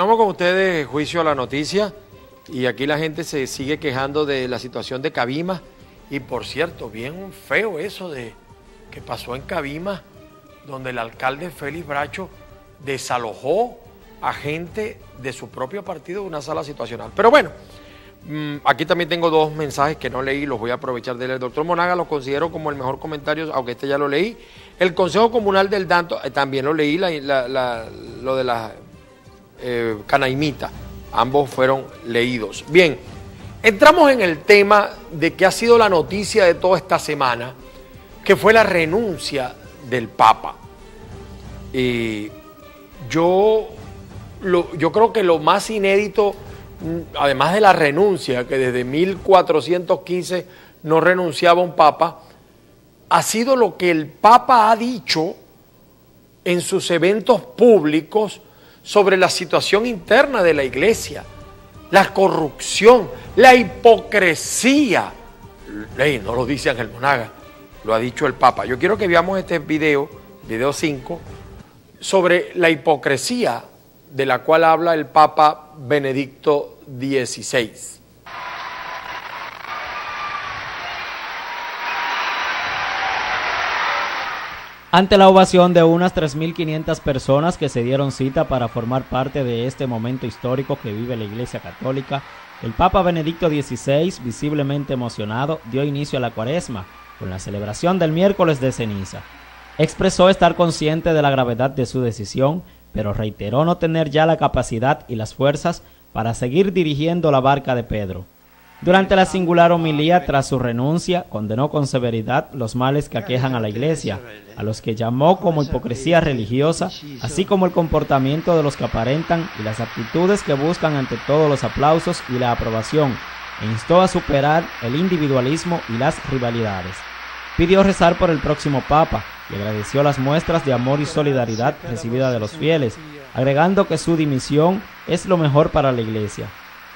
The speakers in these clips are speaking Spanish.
Continuamos con ustedes, juicio a la noticia, y aquí la gente se sigue quejando de la situación de Cabimas, y por cierto, bien feo eso de que pasó en Cabimas, donde el alcalde Félix Bracho desalojó a gente de su propio partido de una sala situacional. Pero bueno, aquí también tengo dos mensajes que no leí, los voy a aprovechar de leer. El doctor Monaga lo considero como el mejor comentario, aunque este ya lo leí. El Consejo Comunal del Danto, también lo leí, lo de la Canaimita, ambos fueron leídos. Bien, entramos en el tema de que ha sido la noticia de toda esta semana, que fue la renuncia del Papa. Yo creo que lo más inédito, además de la renuncia, que desde 1415 no renunciaba un Papa, ha sido lo que el Papa ha dicho en sus eventos públicos sobre la situación interna de la Iglesia, la corrupción, la hipocresía. No lo dice Ángel Monaga, lo ha dicho el Papa. Yo quiero que veamos este video 5, sobre la hipocresía de la cual habla el Papa Benedicto XVI. Ante la ovación de unas 3.500 personas que se dieron cita para formar parte de este momento histórico que vive la Iglesia Católica, el Papa Benedicto XVI, visiblemente emocionado, dio inicio a la Cuaresma con la celebración del miércoles de ceniza. Expresó estar consciente de la gravedad de su decisión, pero reiteró no tener ya la capacidad y las fuerzas para seguir dirigiendo la barca de Pedro. Durante la singular homilía tras su renuncia, condenó con severidad los males que aquejan a la Iglesia, a los que llamó como hipocresía religiosa, así como el comportamiento de los que aparentan y las actitudes que buscan ante todo los aplausos y la aprobación, e instó a superar el individualismo y las rivalidades. Pidió rezar por el próximo Papa y agradeció las muestras de amor y solidaridad recibidas de los fieles, agregando que su dimisión es lo mejor para la Iglesia.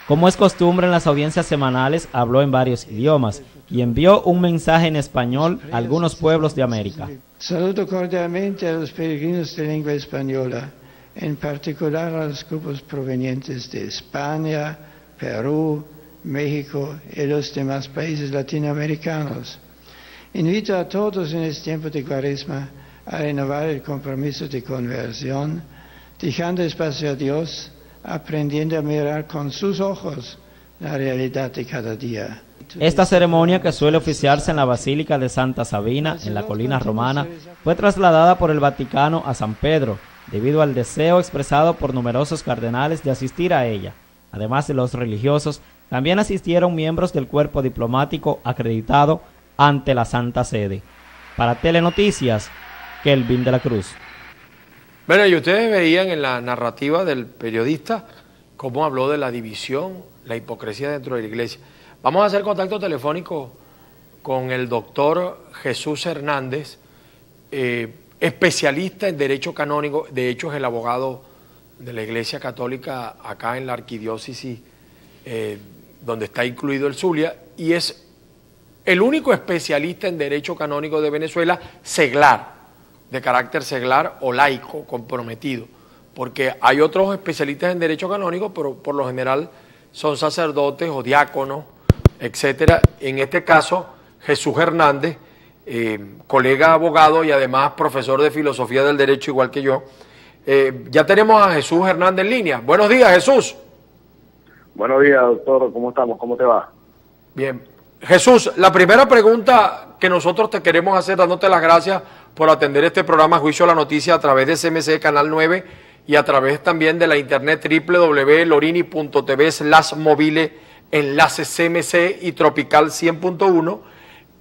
Como es costumbre en las audiencias semanales, habló en varios idiomas y envió un mensaje en español a algunos pueblos de América. Saludo cordialmente a los peregrinos de lengua española, en particular a los grupos provenientes de España, Perú, México y los demás países latinoamericanos. Invito a todos en este tiempo de Cuaresma a renovar el compromiso de conversión, dejando espacio a Dios, aprendiendo a mirar con sus ojos la realidad de cada día. Esta ceremonia, que suele oficiarse en la Basílica de Santa Sabina, en la colina romana, fue trasladada por el Vaticano a San Pedro, debido al deseo expresado por numerosos cardenales de asistir a ella. Además de los religiosos, también asistieron miembros del cuerpo diplomático acreditado ante la Santa Sede. Para Telenoticias, Kelvin de la Cruz. Bueno, y ustedes veían en la narrativa del periodista cómo habló de la división, la hipocresía dentro de la Iglesia. Vamos a hacer contacto telefónico con el doctor Jesús Hernández, especialista en Derecho Canónico, de hecho es el abogado de la Iglesia Católica acá en la arquidiócesis donde está incluido el Zulia, y es el único especialista en Derecho Canónico de Venezuela, seglar, de carácter seglar o laico, comprometido, porque hay otros especialistas en Derecho Canónico, pero por lo general son sacerdotes o diáconos, etcétera. En este caso, Jesús Hernández, colega abogado y además profesor de Filosofía del Derecho, igual que yo. Ya tenemos a Jesús Hernández en línea. Buenos días, Jesús. Buenos días, doctor. ¿Cómo estamos? ¿Cómo te va? Bien. Jesús, la primera pregunta que nosotros te queremos hacer, dándote las gracias por atender este programa Juicio a la Noticia a través de CMC Canal 9 y a través también de la internet www.lorini.tv/mobile, enlace CMC y Tropical 100.1,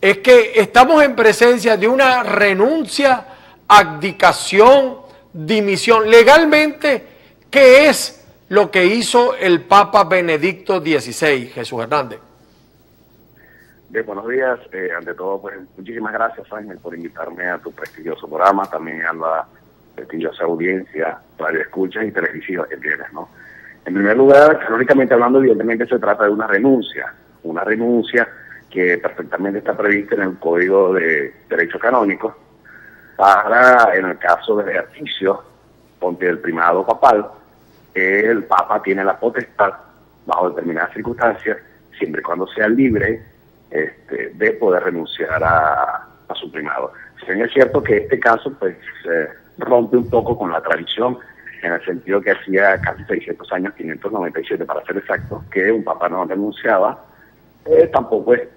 es que estamos en presencia de una renuncia, abdicación, dimisión. Legalmente, ¿qué es lo que hizo el Papa Benedicto XVI, Jesús Hernández? Bien, buenos días. Ante todo, pues muchísimas gracias, Ángel, por invitarme a tu prestigioso programa, también a la prestigiosa audiencia, radio escuchas y televisiva que tienes, ¿no? En primer lugar, canónicamente hablando, evidentemente se trata de una renuncia que perfectamente está prevista en el Código de Derecho Canónico para, en el caso del ejercicio ponte del primado papal, el Papa tiene la potestad, bajo determinadas circunstancias, siempre y cuando sea libre, de poder renunciar a su primado. Si bien es cierto que este caso pues rompe un poco con la tradición, en el sentido que hacía casi 600 años, 597 para ser exacto, que un papa no renunciaba, tampoco es,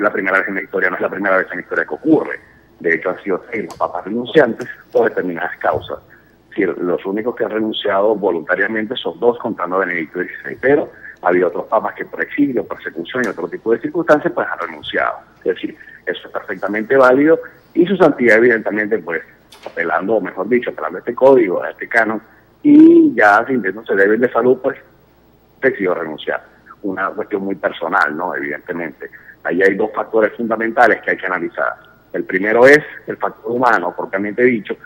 la primera vez en la historia, no es la primera vez en la historia que ocurre. De hecho, han sido 6 los papas renunciantes por determinadas causas. Es decir, los únicos que han renunciado voluntariamente son 2, contando a Benedicto XVI, pero ha habido otros papas que por exilio, persecución y otro tipo de circunstancias pues han renunciado. Es decir, eso es perfectamente válido y su santidad evidentemente pues apelando, o mejor dicho, apelando a este código, a este canon, y ya sintiéndose débil de salud pues decidió renunciar. Una cuestión muy personal, ¿no? Evidentemente. Ahí hay 2 factores fundamentales que hay que analizar. El primero es el factor humano, propiamente dicho,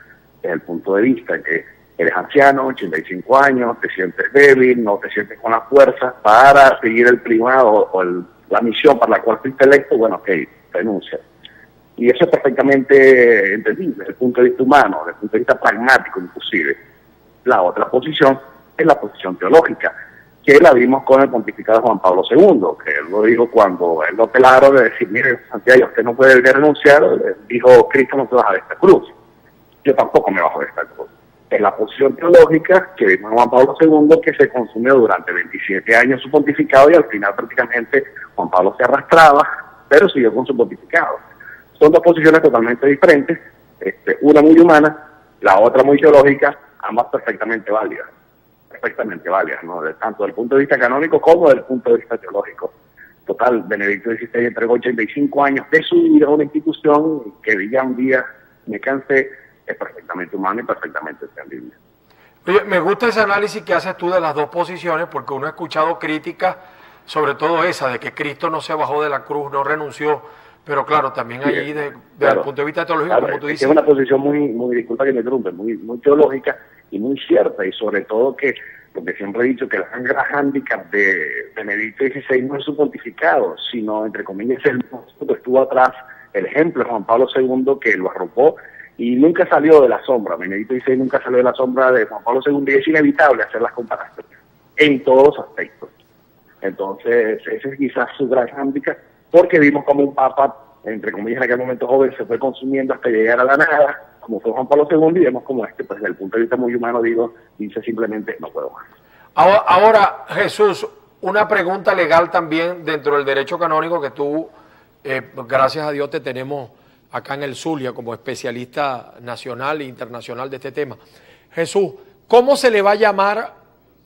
desde el punto de vista de que eres anciano, 85 años, te sientes débil, no te sientes con la fuerza para seguir el primado o la misión para la cual fuiste electo, bueno, ok, renuncia. Y eso es perfectamente entendible desde el punto de vista humano, desde el punto de vista pragmático inclusive. La otra posición es la posición teológica, que la vimos con el pontificado Juan Pablo II, que él lo dijo cuando él lo pelaron de decir, mire, Santiago, usted no puede renunciar, dijo, Cristo no se baja de esta cruz. Yo tampoco me bajo de esta cruz. Es la posición teológica que vimos en Juan Pablo II, que se consumió durante 27 años su pontificado y al final prácticamente Juan Pablo se arrastraba, pero siguió con su pontificado. Son 2 posiciones totalmente diferentes, una muy humana, la otra muy teológica, ambas perfectamente válidas, ¿no? Tanto desde el punto de vista canónico como desde el punto de vista teológico. Total, Benedicto XVI entregó 85 años de su vida a una institución que diga un día, me cansé, es perfectamente humano y perfectamente entendible. Oye, me gusta ese análisis que haces tú de las 2 posiciones, porque uno ha escuchado críticas, sobre todo esa, de que Cristo no se bajó de la cruz, no renunció, pero claro, también allí, desde el punto de vista teológico, como tú dices. Es una posición muy, disculpa que me interrumpe, muy teológica y muy cierta, y sobre todo que, porque siempre he dicho que el gran hándicap de Benedicto XVI no es su pontificado, sino, entre comillas, el monstruo que estuvo atrás, el ejemplo de Juan Pablo II, que lo arropó y nunca salió de la sombra. Benedicto XVI nunca salió de la sombra de Juan Pablo II y es inevitable hacer las comparaciones en todos los aspectos. Entonces, ese es quizás su gran hándicap, porque vimos como un papa, entre comillas, en aquel momento joven, se fue consumiendo hasta llegar a la nada, como fue Juan Pablo II, y vemos como pues desde el punto de vista muy humano, dice simplemente, no puedo más. Ahora, Jesús, una pregunta legal también dentro del derecho canónico que tú, gracias a Dios, te tenemos acá en el Zulia como especialista nacional e internacional de este tema. Jesús, ¿cómo se le va a llamar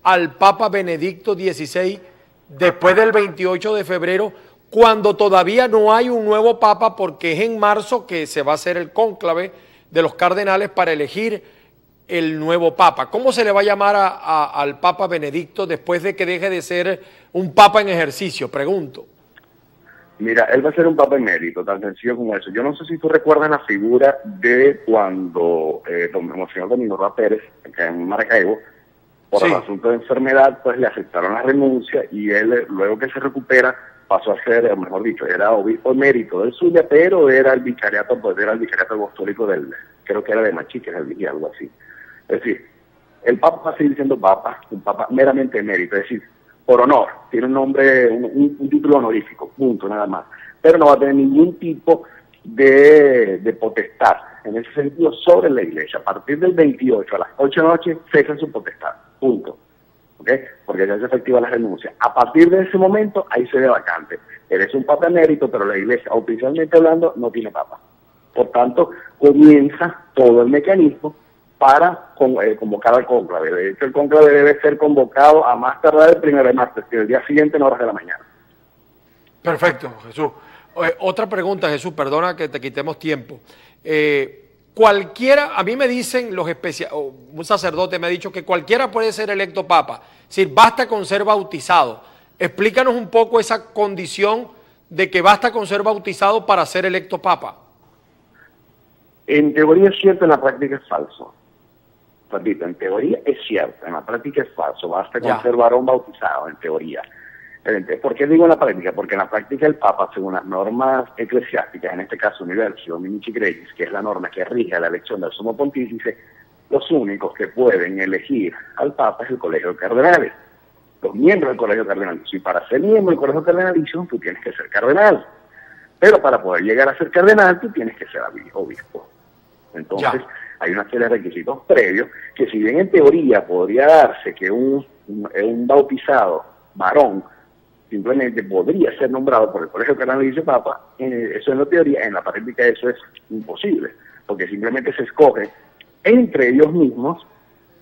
al Papa Benedicto XVI después del 28 de febrero, cuando todavía no hay un nuevo Papa, porque es en marzo que se va a hacer el cónclave de los cardenales para elegir el nuevo Papa? ¿Cómo se le va a llamar al Papa Benedicto después de que deje de ser un Papa en ejercicio? Pregunto. Mira, él va a ser un Papa emérito, tan sencillo como eso. Yo no sé si tú recuerdas la figura de cuando don Monseñor Domingo Roa Pérez, acá en Maracaibo, por el asunto de enfermedad, pues le aceptaron la renuncia y él, luego que se recupera, pasó a ser, mejor dicho, era obispo emérito del Zulia, pero era el vicariato, pues era el vicariato apostólico del, creo que era de Machique, algo así. Es decir, el Papa va a seguir siendo Papa, un Papa meramente emérito, es decir, por honor, tiene un nombre, un título honorífico, punto, nada más, pero no va a tener ningún tipo de potestad, en ese sentido, sobre la Iglesia. A partir del 28 a las 8 de la noche, cesa su potestad, punto. ¿Okay? Porque ya es efectiva la renuncia. A partir de ese momento, ahí se ve vacante. Eres un papa emérito, pero la Iglesia, oficialmente hablando, no tiene papa. Por tanto, comienza todo el mecanismo para convocar al cónclave. De hecho, el cónclave debe ser convocado a más tardar el 1 de marzo, que el día siguiente en horas de la mañana. Perfecto, Jesús. Otra pregunta, Jesús, perdona que te quitemos tiempo. Cualquiera, a mí me dicen los un sacerdote me ha dicho que cualquiera puede ser electo papa, es decir, basta con ser bautizado. Explícanos un poco esa condición de que basta con ser bautizado para ser electo papa. En teoría es cierto, en la práctica es falso. Repito, en teoría es cierto, en la práctica es falso, basta con ser varón bautizado, en teoría. ¿Por qué digo en la práctica? Porque en la práctica el Papa, según las normas eclesiásticas, en este caso Universi Dominici Gregis, que es la norma que rige la elección del sumo pontífice, los únicos que pueden elegir al Papa es el Colegio de Cardenales, los miembros del Colegio Cardenalicio. Y para ser miembro del Colegio Cardenalicio, tú tienes que ser cardenal. Pero para poder llegar a ser cardenal, tú tienes que ser obispo. Entonces, hay una serie de requisitos previos que, si bien en teoría podría darse que un bautizado varón simplemente podría ser nombrado por el Colegio Cardenalicio Papa, eso en la teoría, en la práctica eso es imposible, porque simplemente se escoge entre ellos mismos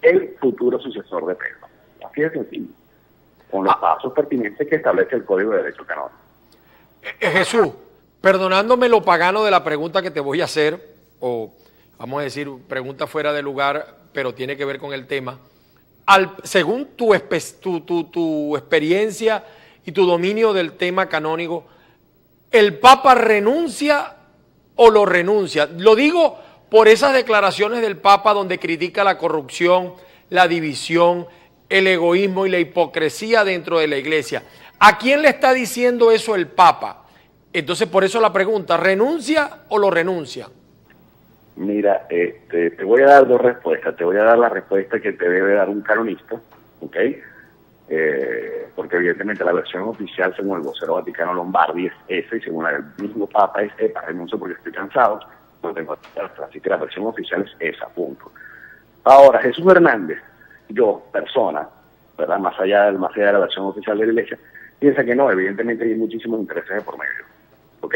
el futuro sucesor de Pedro. Así de sencillo, con los pasos pertinentes que establece el Código de Derecho Canónico. Jesús, perdonándome lo pagano de la pregunta que te voy a hacer, o vamos a decir, pregunta fuera de lugar, pero tiene que ver con el tema, según tu experiencia y tu dominio del tema canónico, ¿el Papa renuncia o lo renuncia? Lo digo por esas declaraciones del Papa donde critica la corrupción, la división, el egoísmo y la hipocresía dentro de la Iglesia. ¿A quién le está diciendo eso el Papa? Entonces, por eso la pregunta, ¿renuncia o lo renuncia? Mira, te voy a dar dos respuestas. Te voy a dar la respuesta que te debe dar un canonista, ¿ok? Porque evidentemente la versión oficial, según el vocero Vaticano Lombardi, es esa, y según el mismo Papa es EPA, renuncio porque estoy cansado, no tengo otra. Así que la versión oficial es esa, punto. Ahora, Jesús Hernández, yo, persona, ¿verdad? Más allá de la versión oficial de la Iglesia, piensa que no, evidentemente hay muchísimos intereses de por medio, ¿ok?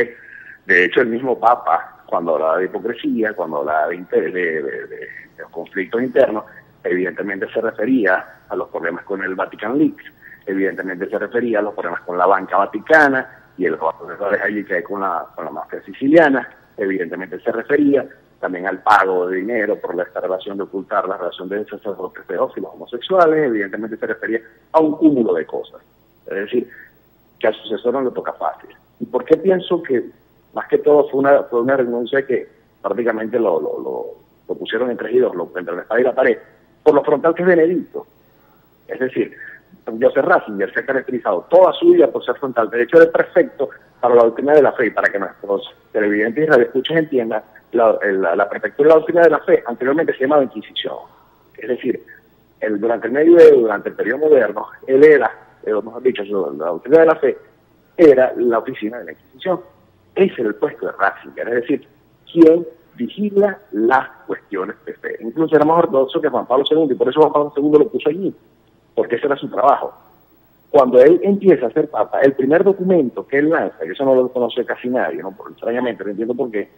De hecho, el mismo Papa, cuando hablaba de hipocresía, cuando hablaba de conflictos internos, evidentemente se refería a los problemas con el Vatican Leaks, evidentemente se refería a los problemas con la banca vaticana y el robo de dólares allí que hay con la mafia siciliana, evidentemente se refería también al pago de dinero por esta relación de ocultar la relación de sacerdotes pedófilos homosexuales, evidentemente se refería a un cúmulo de cosas. Es decir, que al sucesor no le toca fácil. ¿Y por qué pienso que más que todo fue una renuncia que prácticamente lo pusieron entre ellos, entre la espada y la pared, por lo frontal que es Benedicto? Es decir, Joseph Ratzinger se ha caracterizado toda su vida por ser frontal. De hecho, es perfecto para la doctrina de la fe, y para que nuestros televidentes y radioescuchas entiendan, la perspectiva de la doctrina de la fe anteriormente se llamaba Inquisición. Es decir, durante el medioevo, durante el periodo moderno, él era, mejor dicho, la doctrina de la fe era la oficina de la Inquisición. Ese era el puesto de Ratzinger, es decir, quien vigila las cuestiones de fe. Incluso era más ortodoxo que Juan Pablo II, y por eso Juan Pablo II lo puso allí, porque ese era su trabajo. Cuando él empieza a ser papa, el primer documento que él lanza, que eso no lo conoce casi nadie, ¿no? Extrañamente, no entiendo por qué,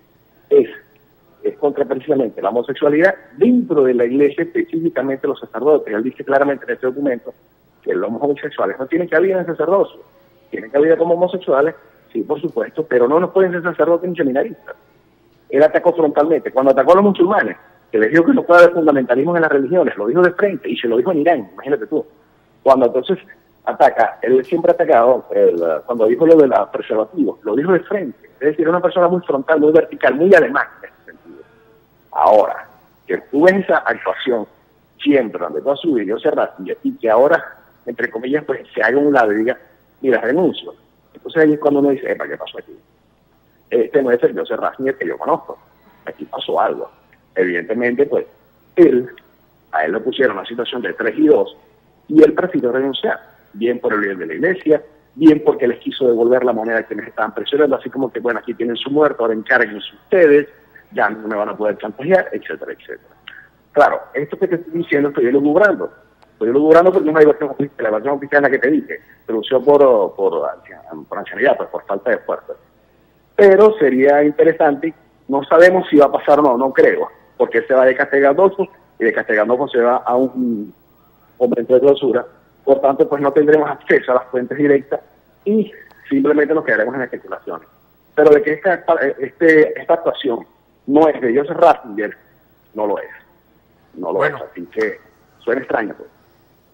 es contra precisamente la homosexualidad dentro de la Iglesia, específicamente los sacerdotes. Él dice claramente en este documento que los homosexuales no tienen cabida en el sacerdocio, tienen cabida como homosexuales, sí, por supuesto, pero no nos pueden ser sacerdotes ni seminaristas. Él atacó frontalmente. Cuando atacó a los musulmanes, que les dijo que no puede haber fundamentalismo en las religiones, lo dijo de frente, y se lo dijo en Irán, imagínate tú. Cuando entonces ataca, él siempre ha atacado, cuando dijo lo de los preservativos, lo dijo de frente. Es decir, era una persona muy frontal, muy vertical, muy alemán en ese sentido. Ahora, que tú ves esa actuación siempre, durante toda su vida, y que ahora, entre comillas, pues se haga un lado y diga, mira, renuncio. Entonces ahí es cuando uno dice, ¿qué pasó aquí? Este no es el Joseph Ratzinger que yo conozco. Aquí pasó algo. Evidentemente, pues, a él le pusieron una situación de 3 y 2, y él prefirió renunciar, bien por el bien de la Iglesia, bien porque les quiso devolver la moneda que les estaban presionando, así como que, bueno, aquí tienen su muerto, ahora encárguense ustedes, ya no me van a poder chantajear, etcétera, etcétera. Claro, esto que te estoy diciendo estoy elucubrando porque no hay versión oficial, la versión oficial es la que te dije, se lució por ancianidad, pues por falta de fuerza. Pero sería interesante, no sabemos si va a pasar o no, no creo, porque él se va de Castelgandolfo y de Castelgandolfo se va a un convento de clausura, por tanto pues no tendremos acceso a las fuentes directas y simplemente nos quedaremos en especulaciones. Pero de que esta actuación no es de Joseph Ratzinger, no lo es. No lo es, así que suena extraño. Pues.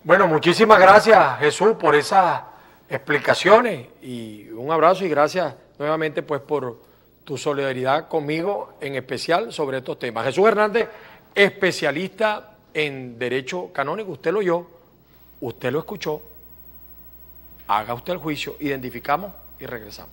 Bueno, muchísimas gracias, Jesús, por esas explicaciones y un abrazo y gracias nuevamente pues por tu solidaridad conmigo, en especial sobre estos temas. Jesús Hernández, especialista en Derecho Canónico, usted lo oyó, usted lo escuchó, haga usted el juicio, identificamos y regresamos.